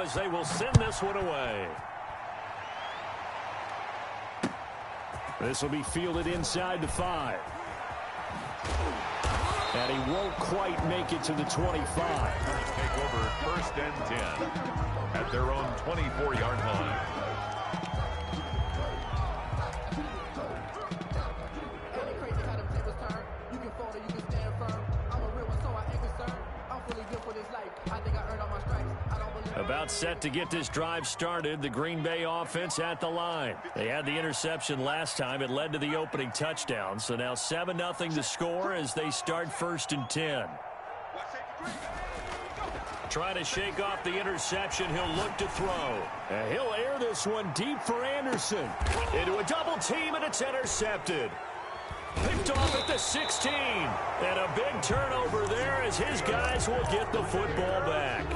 now as they will send this one away. This will be fielded inside the 5. And he won't quite make it to the 25. Take over 1st and 10 at their own 24-yard line. About set to get this drive started, the Green Bay offense at the line. They had the interception last time. It led to the opening touchdown. So now 7-0 to score as they start 1st and 10. Trying to shake off the interception. He'll look to throw. And he'll air this one deep for Anderson. Into a double team, and it's intercepted. Picked off at the 16. And a big turnover there as his guys will get the football back.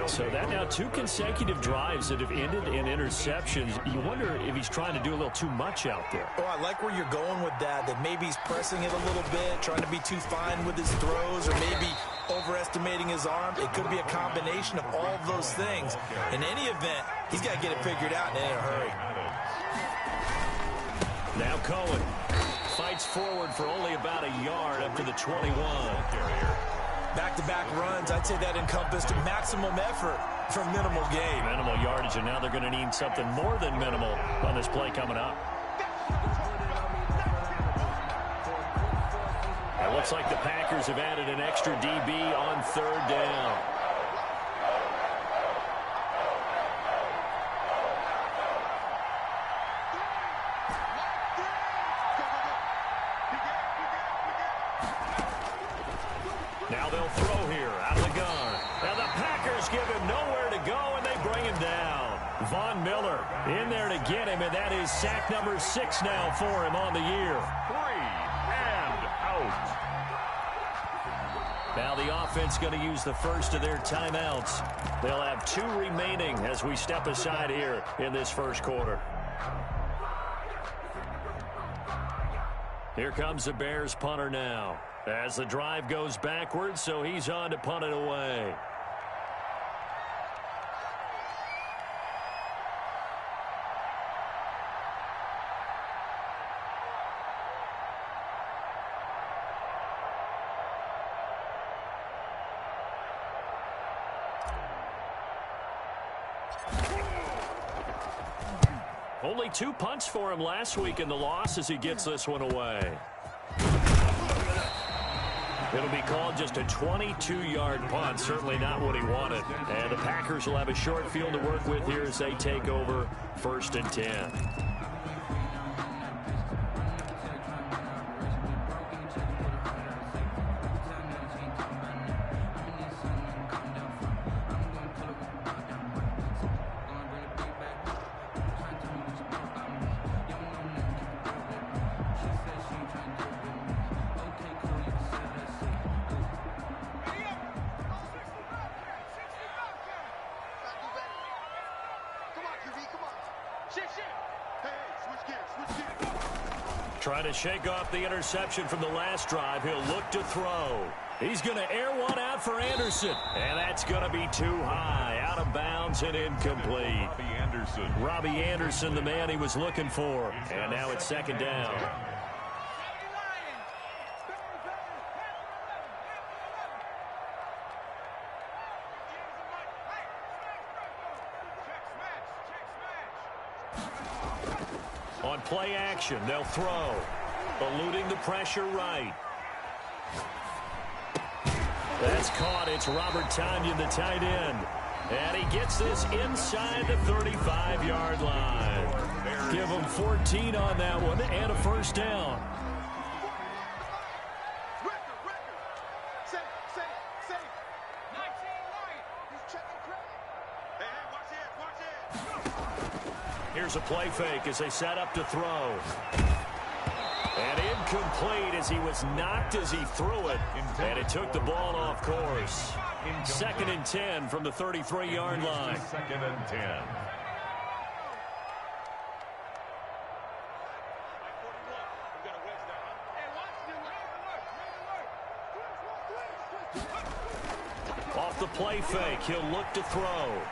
So that now 2 consecutive drives that have ended in interceptions. You wonder if he's trying to do a little too much out there. Oh, I like where you're going with that maybe he's pressing it a little bit, trying to be too fine with his throws, or maybe overestimating his arm. It could be a combination of all of those things. In any event, he's got to get it figured out in a hurry. Now Cohen fights forward for only about a yard up to the 21. Back-to-back runs, I'd say that encompassed maximum effort for minimal gain. Minimal yardage, and now they're going to need something more than minimal on this play coming up. It looks like the Packers have added an extra DB on 3rd down. Now they'll throw here out of the gun. And the Packers give him nowhere to go, and they bring him down. Von Miller in there to get him, and that is sack number 6 now for him on the year. 3 and out. Now the offense going to use the first of their timeouts. They'll have 2 remaining as we step aside here in this first quarter. Here comes the Bears punter now. As the drive goes backwards, so he's on to punt it away. Only 2 punts for him last week in the loss as he gets this one away. It'll be called just a 22-yard punt. Certainly not what he wanted. And the Packers will have a short field to work with here as they take over 1st and 10. Trying to shake off the interception from the last drive. He'll look to throw. He's going to air one out for Anderson. And that's going to be too high. Out of bounds and incomplete. Robbie Anderson, the man he was looking for. And now it's 2nd down. On play action, they'll throw. Eluding the pressure right. That's caught. It's Robert Tonyan, the tight end. And he gets this inside the 35-yard line. Give him 14 on that one and a 1st down. Here's a play fake as they set up to throw. And incomplete as he was knocked as he threw it. And it took the ball off course. 2nd and 10 from the 33-yard line. 2nd and 10. Off the play fake, he'll look to throw.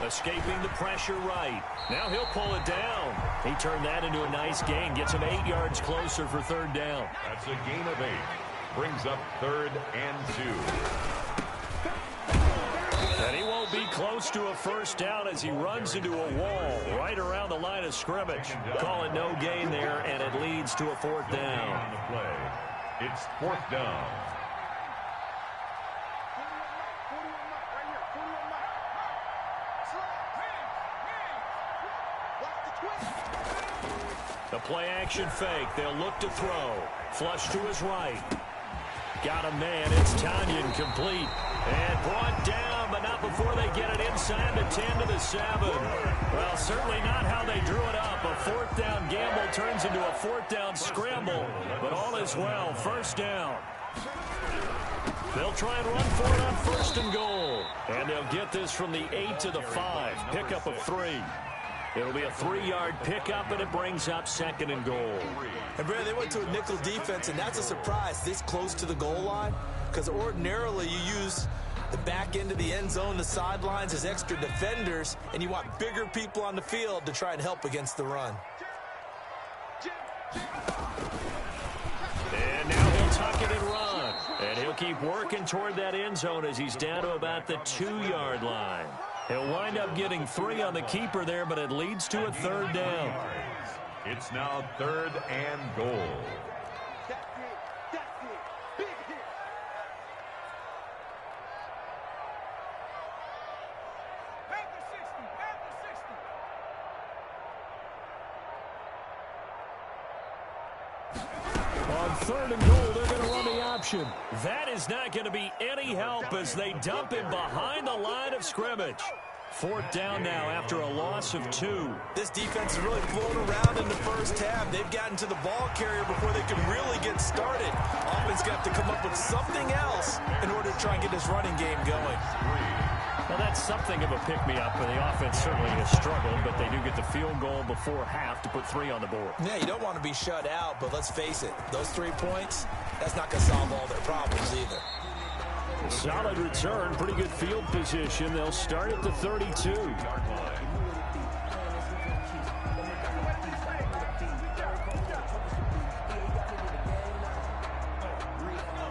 Escaping the pressure right. Now he'll pull it down. He turned that into a nice gain. Gets him 8 yards closer for third down. That's a gain of 8. Brings up 3rd and 2. And he won't be close to a first down as he runs into a wall right around the line of scrimmage. Call it no gain there, and it leads to a 4th down. On the play. It's 4th down. The play-action fake. They'll look to throw. Flush to his right. Got a man. It's Tanyan complete. And brought down, but not before they get it inside the 10 to the 7. Well, certainly not how they drew it up. A 4th down gamble turns into a 4th down scramble. But all is well. First down. They'll try and run for it on 1st and goal. And they'll get this from the 8 to the 5. Pickup of 3. It'll be a 3-yard pickup, and it brings up 2nd and goal. And, Brad, they went to a nickel defense, and that's a surprise this close to the goal line, because ordinarily you use the back end of the end zone, the sidelines as extra defenders, and you want bigger people on the field to try and help against the run. And now he'll tuck it and run. And he'll keep working toward that end zone as he's down to about the 2-yard line. He'll wind up getting 3 on the keeper there, but it leads to a 3rd down. It's now 3rd and goal. On 3rd and goal, they're going to run the option. That is not going to be any help as they dump him behind the line of scrimmage. 4th down now after a loss of 2. This defense is really flown around in the first half. They've gotten to the ball carrier before they can really get started. Offense got to come up with something else in order to try and get this running game going. Well, that's something of a pick-me-up, and the offense certainly has struggled, but they do get the field goal before half to put 3 on the board. Yeah, you don't want to be shut out, but let's face it, those 3 points, that's not going to solve all their problems either. Solid return, pretty good field position. They'll start at the 32.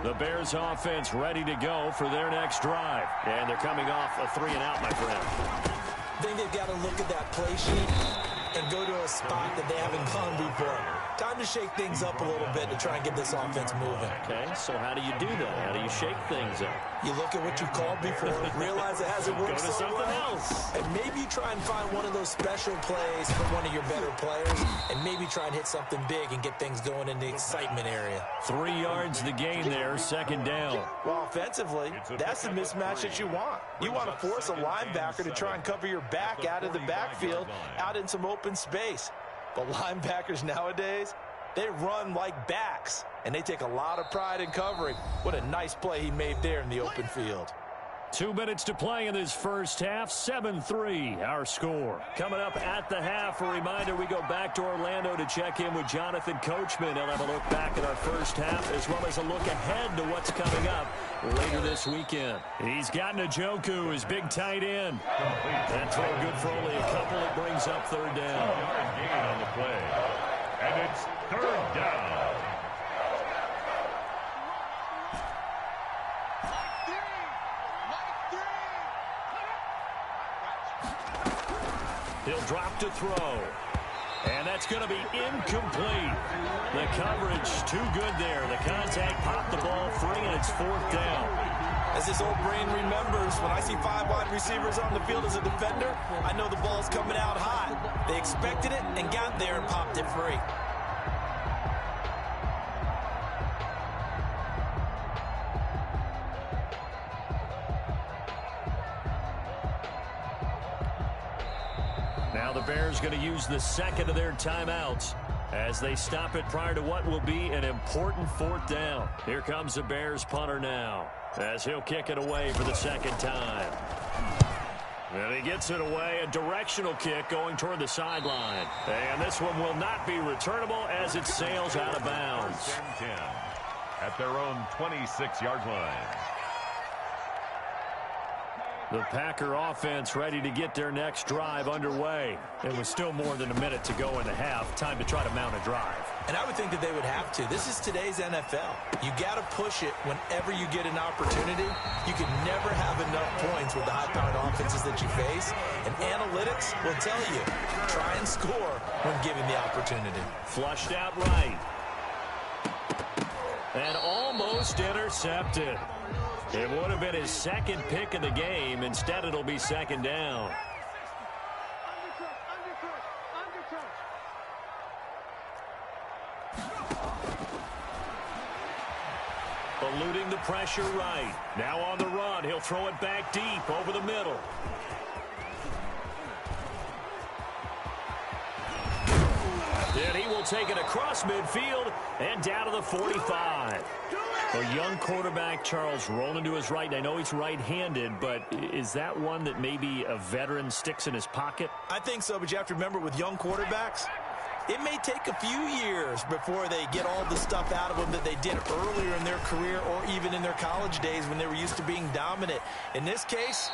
The Bears offense ready to go for their next drive. And they're coming off a 3-and-out, my friend. I think they've got to look at that play sheet and go to a spot that they haven't gone before. Time to shake things up a little bit to try and get this offense moving. Okay, so how do you do that? How do you shake things up? You look at what you called before, realize it hasn't worked Go to something else. and maybe try and find one of those special plays for one of your better players, and maybe try and hit something big and get things going in the excitement area. 3 yards the gain there, 2nd down. Well, offensively, that's the mismatch that you want. You want to force a linebacker to try and cover your back out of the backfield, out in some open space. But linebackers nowadays, they run like backs, and they take a lot of pride in covering. What a nice play he made there in the open field. 2 minutes to play in this first half. 7-3 our score. Coming up at the half, a reminder we go back to Orlando to check in with Jonathan Coachman. He'll have a look back at our first half as well as a look ahead to what's coming up later this weekend. He's got Njoku, his big tight end. That throw good for only a couple. It brings up 3rd down. Gain on the play. And it's 3rd down. He'll drop to throw. And that's going to be incomplete. The coverage too good there. The contact popped the ball free, and it's 4th down. As his old brain remembers, when I see 5 wide receivers on the field as a defender, I know the ball's coming out hot. They expected it and got there and popped it free. Now the Bears going to use the 2nd of their timeouts as they stop it prior to what will be an important 4th down. Here comes the Bears punter now as he'll kick it away for the 2nd time. And he gets it away, a directional kick going toward the sideline. And this one will not be returnable as it sails out of bounds. 10 at their own 26-yard line. The Packer offense ready to get their next drive underway. It was still more than a minute to go in the half. Time to try to mount a drive. And I would think that they would have to. This is today's NFL. You got to push it whenever you get an opportunity. You can never have enough points with the high-powered offenses that you face. And analytics will tell you, try and score when given the opportunity. Flushed out right. And almost intercepted. It would have been his second pick of the game. Instead, it'll be second down. Eluding the pressure right. Now on the run. He'll throw it back deep over the middle. Then he will take it across midfield and down to the 45. A young quarterback, Charles, rolling to his right. And I know he's right-handed, but is that one that maybe a veteran sticks in his pocket? I think so, but you have to remember with young quarterbacks, it may take a few years before they get all the stuff out of them that they did earlier in their career or even in their college days when they were used to being dominant. In this case,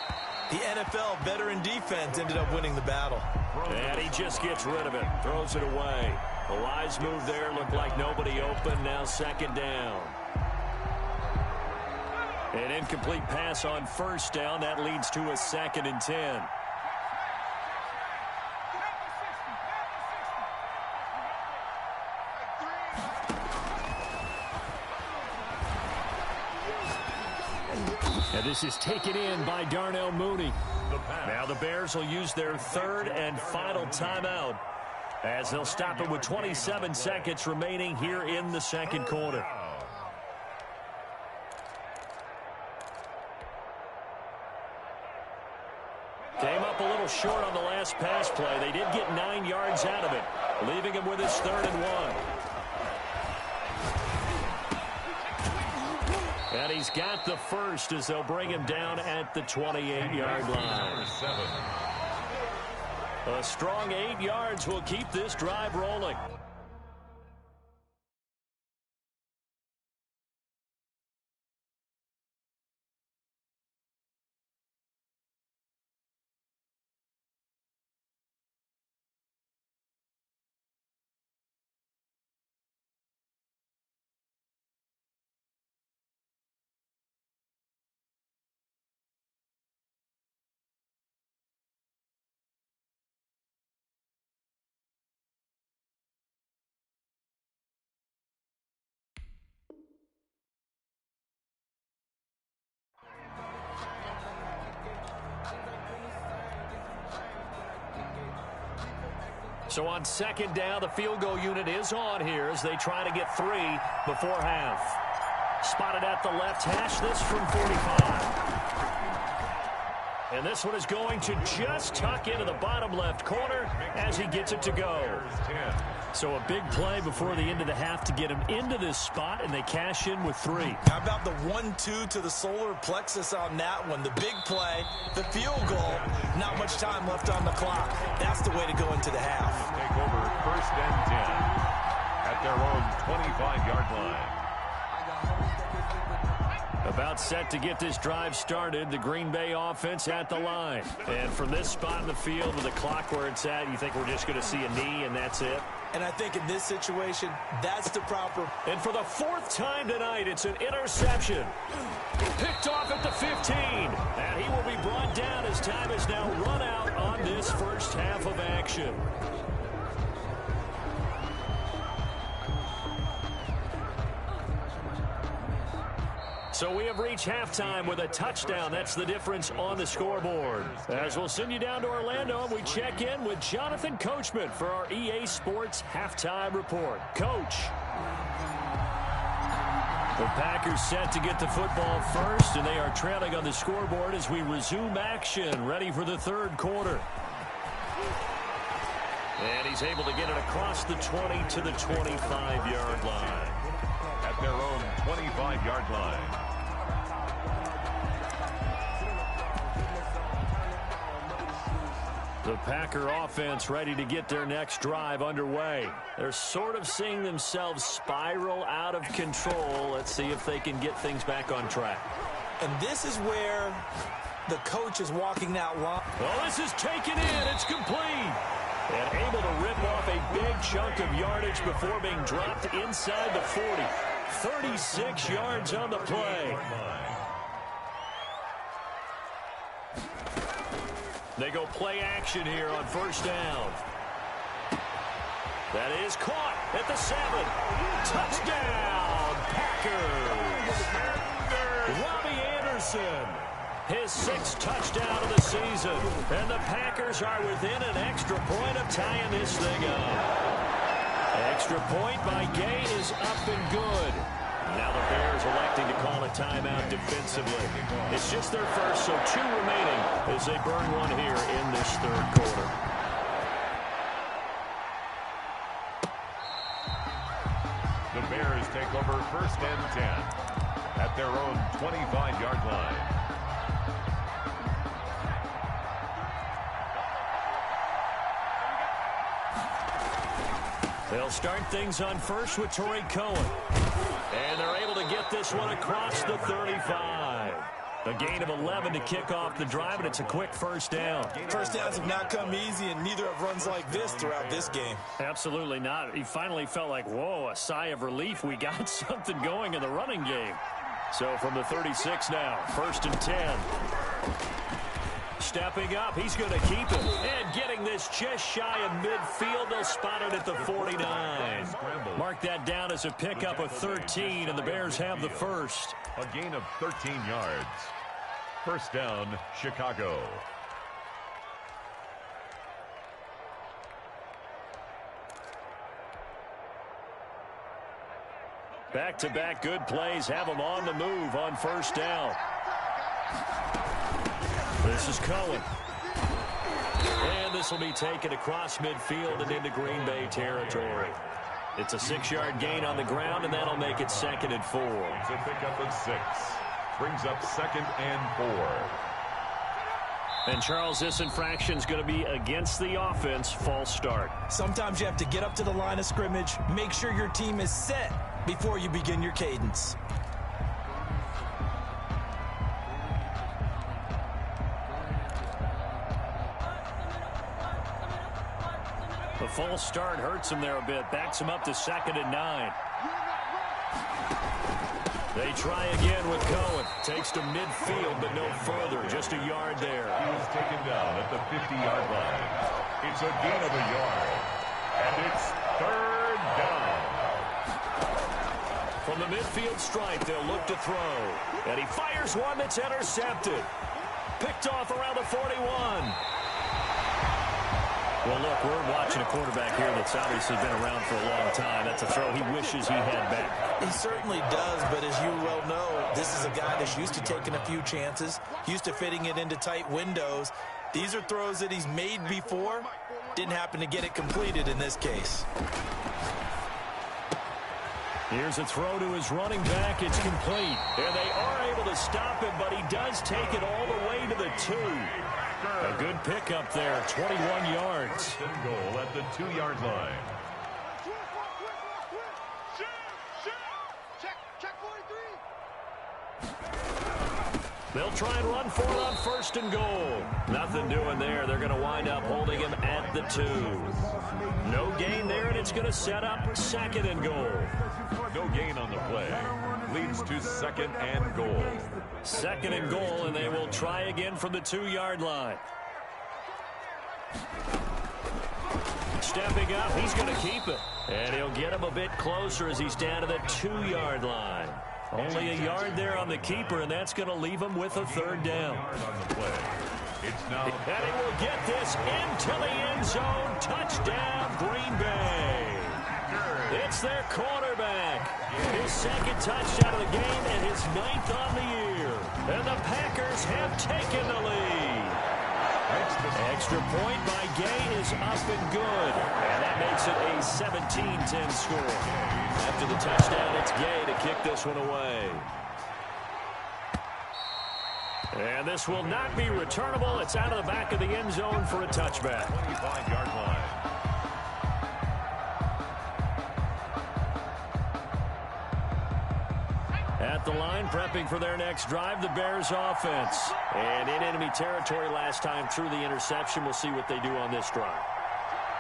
the NFL veteran defense ended up winning the battle. And he just gets rid of it, throws it away. The wise move there, looked like nobody open, now second down. An incomplete pass on first down. That leads to a 2nd and 10. And this is taken in by Darnell Mooney. Now the Bears will use their 3rd and final timeout as they'll stop it with 27 seconds remaining here in the second quarter. Came up a little short on the last pass play. They did get 9 yards out of it, leaving him with his 3rd and 1. And he's got the first as they'll bring him down at the 28-yard line. A strong 8 yards will keep this drive rolling. So on second down, the field goal unit is on here as they try to get 3 before half. Spotted at the left hash, this from 45. And this one is going to just tuck into the bottom left corner as he gets it to go. So a big play before the end of the half to get him into this spot, and they cash in with 3. How about the 1-2 to the solar plexus on that one? The big play, the field goal, not much time left on the clock. That's the way to go into the half. Take over 1st and 10 at their own 25-yard line. About set to get this drive started, the Green Bay offense at the line. And from this spot in the field with the clock where it's at, you think we're just going to see a knee and that's it? And I think in this situation, that's the proper. And for the 4th time tonight, it's an interception. Picked off at the 15. And he will be brought down as time is now run out on this first half of action. So we have reached halftime with a touchdown. That's the difference on the scoreboard. As we'll send you down to Orlando, and we check in with Jonathan Coachman for our EA Sports Halftime Report. Coach. The Packers set to get the football first, and they are trailing on the scoreboard as we resume action, ready for the 3rd quarter. And he's able to get it across the 20 to the 25-yard line. At their own 25-yard line. The Packer offense ready to get their next drive underway. They're sort of seeing themselves spiral out of control. Let's see if they can get things back on track. And this is where the coach is walking that line. Well, this is taken in. It's complete. And able to rip off a big chunk of yardage before being dropped inside the 40. 36 yards on the play. They go play action here on first down. That is caught at the 7. Touchdown, Packers. Robbie Anderson, his 6th touchdown of the season. And the Packers are within an extra point of tying this thing up. Extra point by Gay is up and good. Now the Bears electing to call a timeout defensively. It's just their first, so 2 remaining as they burn one here in this 3rd quarter. The Bears take over first and 10 at their own 25-yard line. They'll start things on first with Torrey Cohen. And they're able to get this one across the 35. A gain of 11 to kick off the drive, and it's a quick first down. First downs have not come easy, and neither have runs like this throughout this game. Absolutely not. He finally felt like, whoa, a sigh of relief. We got something going in the running game. So from the 36 now, first and 10. Stepping up, he's going to keep it. And getting this just shy of midfield. They'll spot it at the 49. Mark that down as a pickup of 13, and the Bears have the first. A gain of 13 yards. First down, Chicago. Back-to-back good plays have them on the move on first down. This is Cohen. And this will be taken across midfield and into Green Bay territory. It's a 6-yard gain on the ground, and that'll make it 2nd and 4. It's a pickup of 6. Brings up 2nd and 4. And, Charles, this infraction is going to be against the offense. False start. Sometimes you have to get up to the line of scrimmage, make sure your team is set before you begin your cadence. The false start hurts him there a bit. Backs him up to 2nd and 9. They try again with Cohen. Takes to midfield, but no further. Just a yard there. He was taken down at the 50-yard line. It's a gain of a yard. And it's 3rd down. From the midfield stripe, they'll look to throw. And he fires one that's intercepted. Picked off around the 41. Well, look, we're watching a quarterback here that's obviously been around for a long time. That's a throw he wishes he had back. He certainly does, but as you well know, this is a guy that's used to taking a few chances, used to fitting it into tight windows. These are throws that he's made before. Didn't happen to get it completed in this case. Here's a throw to his running back. It's complete. And they are able to stop him, but he does take it all the way to the 2. A good pickup there, 21 yards. Goal at the 2-yard line. They'll try and run for it on 1st and goal. Nothing doing there. They're going to wind up holding him at the 2. No gain there, and it's going to set up 2nd and goal. No gain on the play. Leads to 2nd and goal. 2nd and goal, and they will try again from the 2-yard line. Stepping up, he's going to keep it. And he'll get him a bit closer as he's down to the 2-yard line. Only a yard there on the keeper, and that's going to leave him with a 3rd down. And he will get this into the end zone. Touchdown, Green Bay. It's their quarterback. His 2nd touchdown of the game and his 9th on the year. And the Packers have taken the lead. Extra point by Gay is up and good. And that makes it a 17-10 score. After the touchdown, it's Gay to kick this one away. And this will not be returnable. It's out of the back of the end zone for a touchback. 25-yard line. At the line, prepping for their next drive, the Bears offense. And in enemy territory last time through the interception. We'll see what they do on this drive.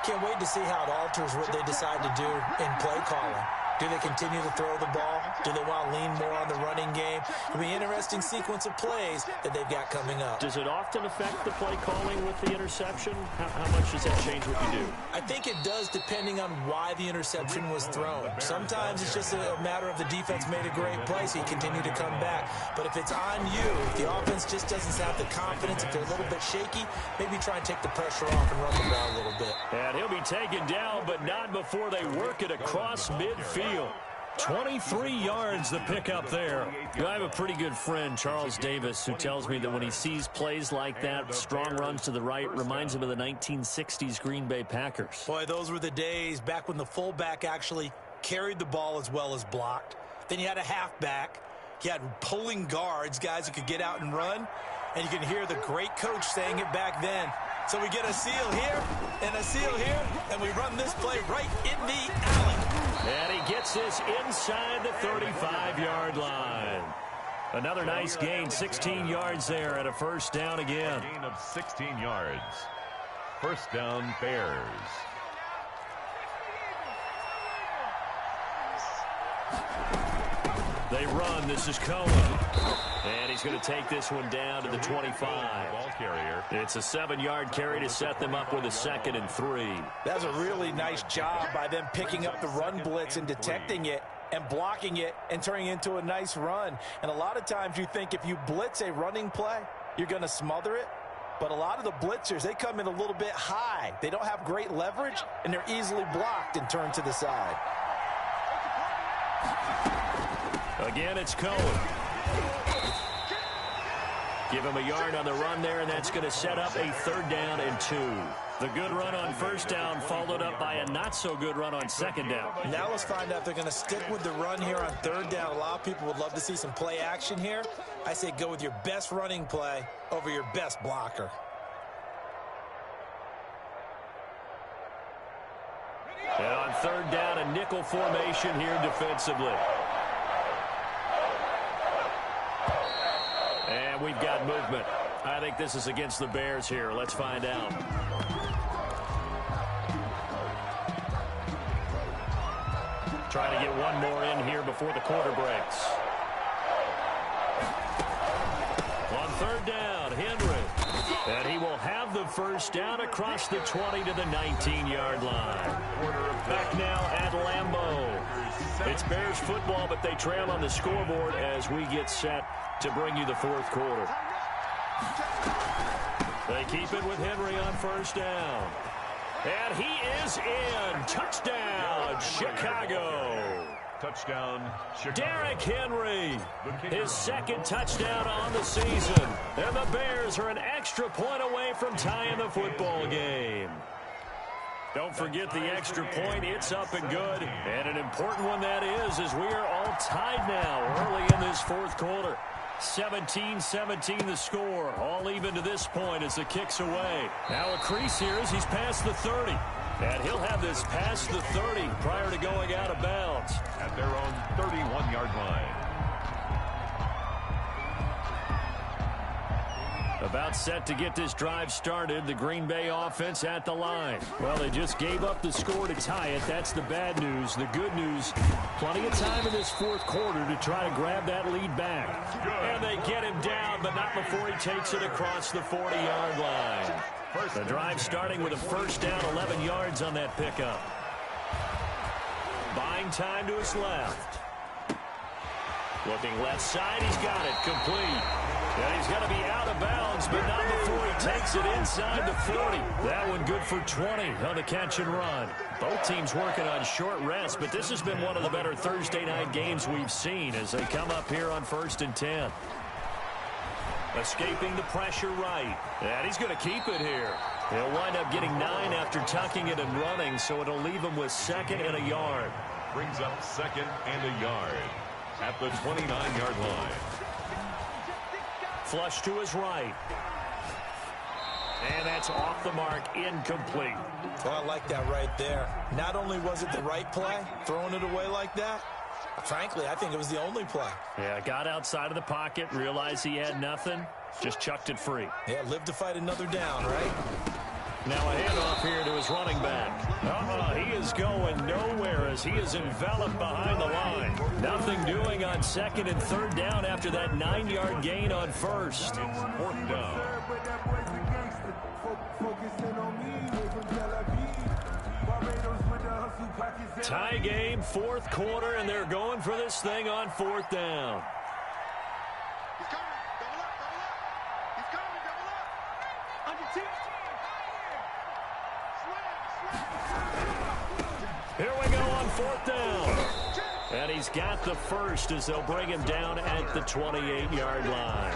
Can't wait to see how it alters what they decide to do in play calling. Do they continue to throw the ball? Do they want to lean more on the running game? It'll be an interesting sequence of plays that they've got coming up. Does it often affect the play calling with the interception? How much does that change what you do? I think it does, depending on why the interception was thrown. Sometimes it's just a matter of the defense made a great play, so you continue to come back. But if it's on you, if the offense just doesn't have the confidence, if they're a little bit shaky, maybe try and take the pressure off and run the ball a little bit. And he'll be taken down, but not before they work it across midfield. 23 yards the pickup there. I have a pretty good friend, Charles Davis, who tells me that when he sees plays like that, strong runs to the right, reminds him of the 1960s Green Bay Packers. Boy, those were the days back when the fullback actually carried the ball as well as blocked. Then you had a halfback. You had pulling guards, guys who could get out and run. And you can hear the great coach saying it back then. So we get a seal here and a seal here, and we run this play right in the alley. And he gets this inside the 35-yard line. Another nice gain, 16 yards there, and a first down again. A gain of 16 yards. First down, Bears. They run. This is Cohen. And he's going to take this one down to the 25. Ball carrier. It's a 7-yard carry to set them up with a 2nd and 3. That's a really nice job by them picking up the run blitz and detecting it and blocking it and turning it into a nice run. And a lot of times you think if you blitz a running play, you're going to smother it. But a lot of the blitzers, they come in a little bit high. They don't have great leverage, and they're easily blocked and turned to the side. Again, it's Cohen. Give him a yard on the run there, and that's going to set up a 3rd down and 2. The good run on 1st down followed up by a not-so-good run on 2nd down. Now let's find out if they're going to stick with the run here on 3rd down. A lot of people would love to see some play action here. I say go with your best running play over your best blocker. And on 3rd down, a nickel formation here defensively. And we've got movement. I think this is against the Bears here. Let's find out. Trying to get one more in here before the quarter breaks. On 3rd down, Henry. And he will have the first down across the 20 to the 19-yard line. Back now at Lambeau. It's Bears football, but they trail on the scoreboard as we get set to bring you the 4th quarter. They keep it with Henry on 1st down. And he is in. Touchdown, Chicago. Touchdown, Chicago. Derrick Henry, his 2nd touchdown on the season. And the Bears are an extra point away from tying the football game. Don't forget the extra point. It's up and good. And an important one that is, as we are all tied now early in this 4th quarter. 17-17 the score. All even to this point as the kick's away. Now a crease here as he's past the 30. And he'll have this past the 30 prior to going out of bounds. At their own 31-yard line. About set to get this drive started. The Green Bay offense at the line. Well, they just gave up the score to tie it. That's the bad news. The good news, plenty of time in this 4th quarter to try to grab that lead back. And they get him down, but not before he takes it across the 40-yard line. The drive starting with a first down, 11 yards on that pickup. Buying time to his left. Looking left side, he's got it, complete. And he's going to be out of bounds, but not before he takes it inside the 40. That one good for 20 on the catch and run. Both teams working on short rest, but this has been one of the better Thursday night games we've seen as they come up here on 1st and 10. Escaping the pressure right. And he's going to keep it here. He'll wind up getting 9 after tucking it and running, so it'll leave him with 2nd and a yard. Brings up 2nd and a yard at the 29-yard line. Flush to his right. And that's off the mark, incomplete. Well, I like that right there. Not only was it the right play, throwing it away like that, Frankly, I think it was the only play. Yeah, got outside of the pocket, realized he had nothing, just chucked it free. Yeah, live to fight another down, right? Now a handoff here to his running back. He is going nowhere as he is enveloped behind the line. Nothing doing on second and third down after that 9-yard gain on first. It's fourth down. Tie game, fourth quarter, and they're going for this thing on fourth down. He's coming. Double up, double up. He's coming, double up. On your team. Here we go on fourth down. And he's got the first as they'll bring him down at the 28-yard line.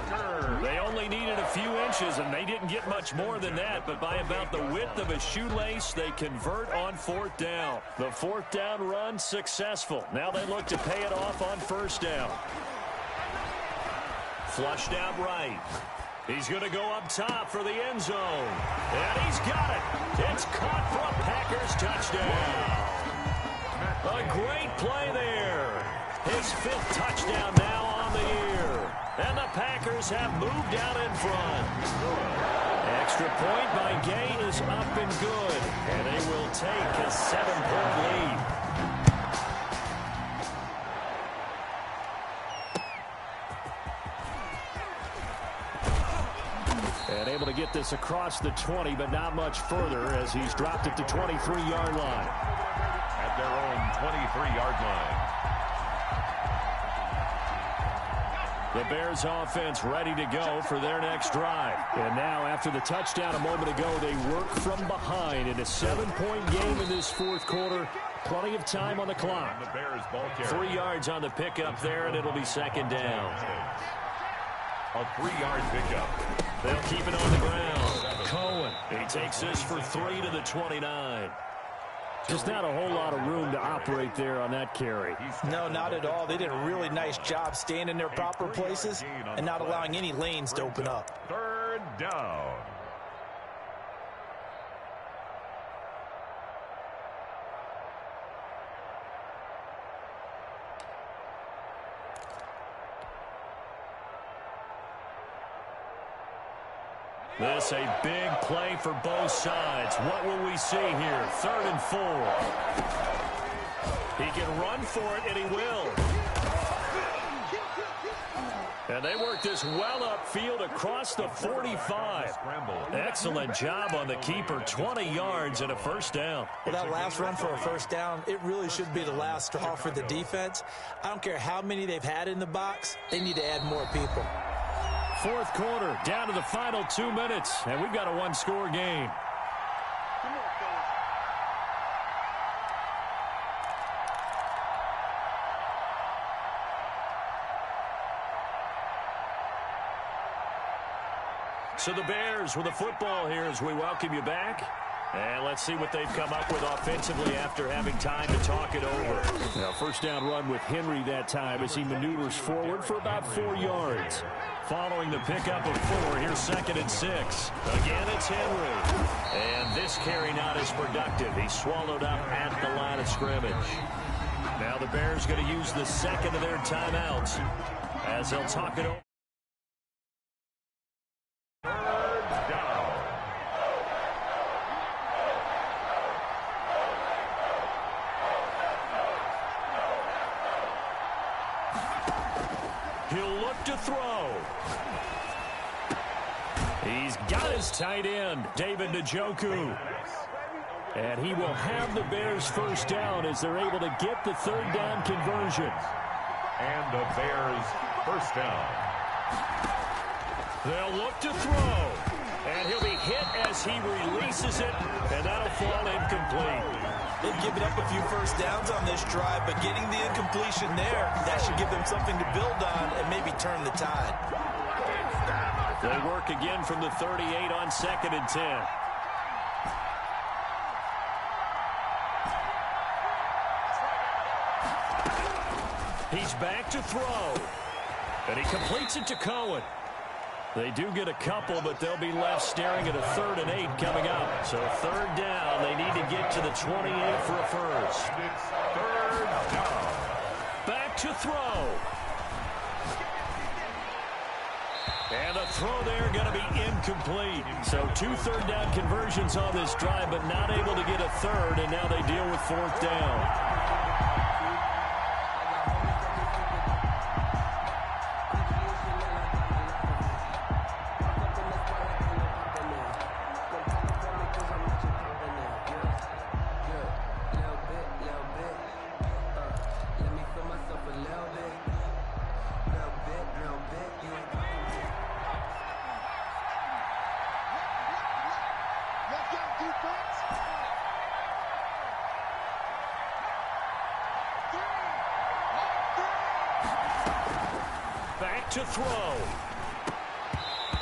They only needed a few inches, and they didn't get much more than that, but by about the width of a shoelace, they convert on fourth down. The fourth down run successful. Now they look to pay it off on first down. Flushed out right. He's going to go up top for the end zone. And he's got it. It's caught for a Packers touchdown. A great play there. His fifth touchdown now on the year. And the Packers have moved out in front. Extra point by Gay is up and good. And they will take a 7-point lead. And able to get this across the 20, but not much further as he's dropped it to 23-yard line. At their own 23-yard line. The Bears offense ready to go for their next drive. And now after the touchdown a moment ago, they work from behind in a 7-point game in this fourth quarter. Plenty of time on the clock. The Bears ball carrier. 3 yards on the pickup there, and it'll be second down. A 3-yard pickup. They'll keep it on the ground. Cohen, he takes this for 3 to the 29. Just not a whole lot of room to operate there on that carry. No, not at all. They did a really nice job staying in their proper places and not allowing any lanes to open up. Third down. This a big play for both sides. What will we see here? 3rd and 4. He can run for it, and he will. And they work this well upfield across the 45. Excellent job on the keeper. 20 yards and a first down. Well, that last run for a first down, it really should be the last straw for the defense. I don't care how many they've had in the box. They need to add more people. Fourth quarter, down to the final 2 minutes, and we've got a one-score game. So the Bears with the football here as we welcome you back. And let's see what they've come up with offensively after having time to talk it over. Now, first down run with Henry that time as he maneuvers forward for about 4 yards. Following the pickup of 4, here's 2nd and 6. Again, it's Henry. And this carry not as productive. He's swallowed up at the line of scrimmage. Now the Bears going to use the second of their timeouts as they'll talk it over. He'll look to throw. He's got his tight end, David Njoku. And he will have the Bears first down as they're able to get the 3rd down conversion. And the Bears first down. They'll look to throw. And he'll be hit as he releases it. And that'll fall incomplete. They've given up a few first downs on this drive, but getting the incompletion there, that should give them something to build on and maybe turn the tide. They work again from the 38 on 2nd and 10. He's back to throw. And he completes it to Cohen. They do get a couple, but they'll be left staring at a 3rd and 8 coming up. So 3rd down, they need to get to the 28 for a first. It's 3rd down. back to throw. And the throw there going to be incomplete. So 2 third-down conversions on this drive, but not able to get a third, and now they deal with 4th down. Back to throw.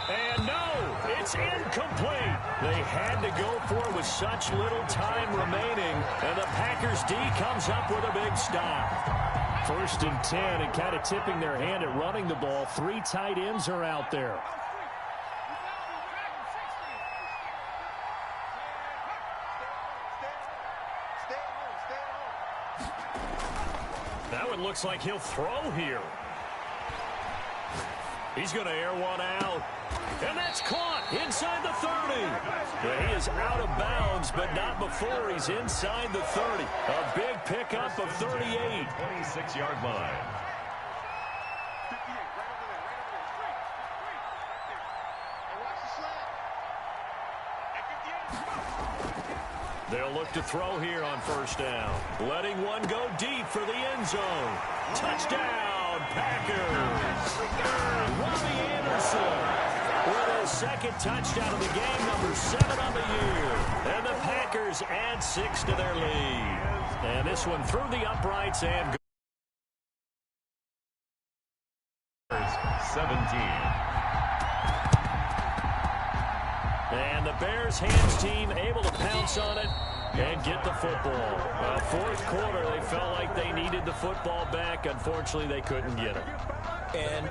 And no, it's incomplete. They had to go for it with such little time remaining, and the Packers D comes up with a big stop. 1st and 10, and kind of tipping their hand at running the ball. 3 tight ends are out there. That one looks like he'll throw here. He's going to air one out. And that's caught inside the 30. Well, he is out of bounds, but not before he's inside the 30. A big pickup of 38. 26-yard line. They'll look to throw here on 1st down. Letting one go deep for the end zone. Touchdown, Packers. Robbie Anderson with his 2nd touchdown of the game, number 7 on the year. And the Packers add 6 to their lead. And this one through the uprights and 17. And the Bears hands team able to pounce on it and get the football. 4th quarter, they felt like they needed the football back. Unfortunately, they couldn't get it. And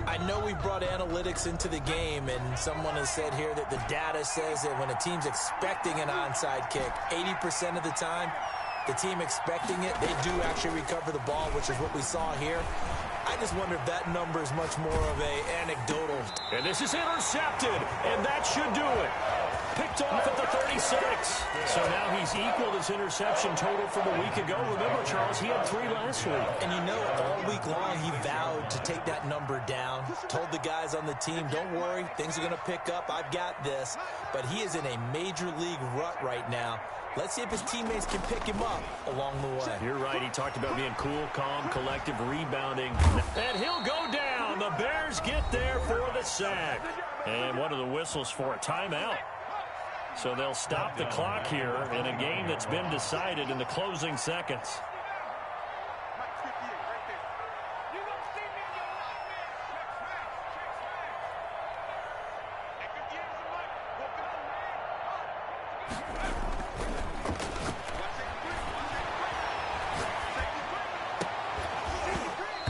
I know we brought analytics into the game, and someone has said here that the data says that when a team's expecting an onside kick, 80% of the time, the team expecting it, they do actually recover the ball, which is what we saw here. I just wonder if that number is much more of a anecdotal. And this is intercepted, and that should do it. Picked off at the 36. So now he's equaled his interception total from a week ago. Remember, Charles, he had 3 last week. And you know, all week long he vowed to take that number down. Told the guys on the team, don't worry, things are going to pick up. I've got this. But he is in a major league rut right now. Let's see if his teammates can pick him up along the way. You're right. He talked about being cool, calm, collective, rebounding. And he'll go down. The Bears get there for the sack. And one of the whistles for a timeout. So they'll stop the clock here in a game that's been decided in the closing seconds.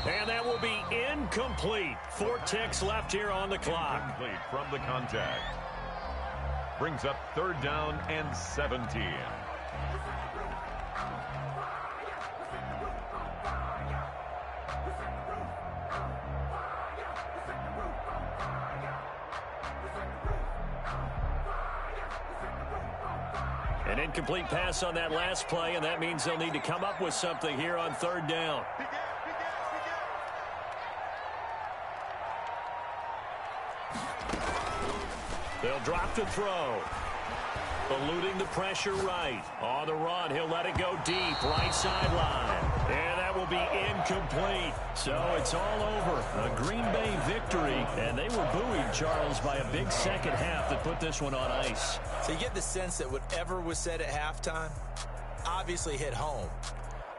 And that will be incomplete. 4 ticks left here on the clock. Incomplete from the contact. Brings up 3rd down and 17. An incomplete pass on that last play, and that means they'll need to come up with something here on 3rd down. They'll drop to throw. Eluding the pressure right. On the run, he'll let it go deep. Right sideline. And that will be incomplete. So it's all over. A Green Bay victory. And they were buoyed, Charles, by a big second half that put this one on ice. So you get the sense that whatever was said at halftime obviously hit home.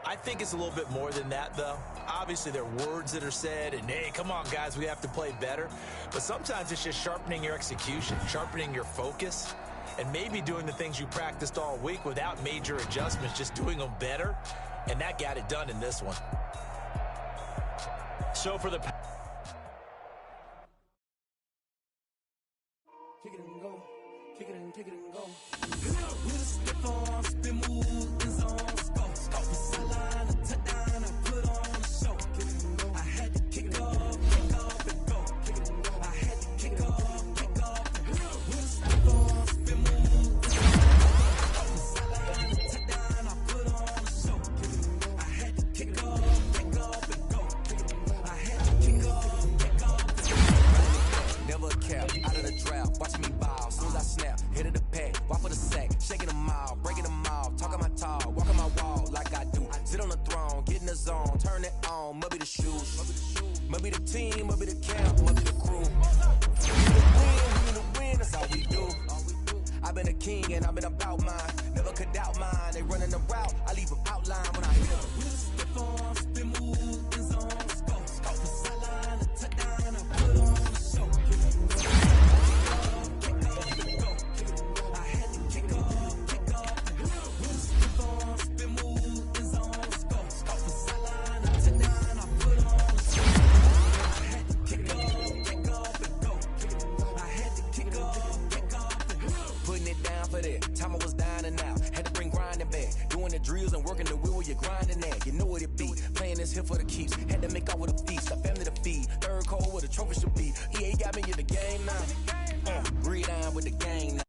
I think it's a little bit more than that, though. Obviously, there are words that are said, and, hey, come on, guys, we have to play better. But sometimes it's just sharpening your execution, sharpening your focus, and maybe doing the things you practiced all week without major adjustments, just doing them better, and that got it done in this one. So for the... Kick it and go. Kick it and go. With a stiff arm, spin move, and zones, go. Sideline, a touchdown, I put on a show. I've been a king and I've been about mine. Never could doubt mine. They running the route, I leave them outline when I hit them. Stiff on, spin move, in zone, scope. Scope the sideline, a touchdown, I put on the show. Kick off, go. I had to kick off. Stiff on, spin move, in zone, scope. Scope the sideline, a touchdown, I put on the show. I had to kick off and go. I had to kick off and go. Putting it down for that. Time I was down and out. Had to bring grinding back. Doing the drills and working the wheel where you're grinding at. You know what it be. Playing this here for the keeps. Had to make out with a feast. A family to feed. Third cold where the trophy should be. EA got me in the game now. Breathe on with the game now.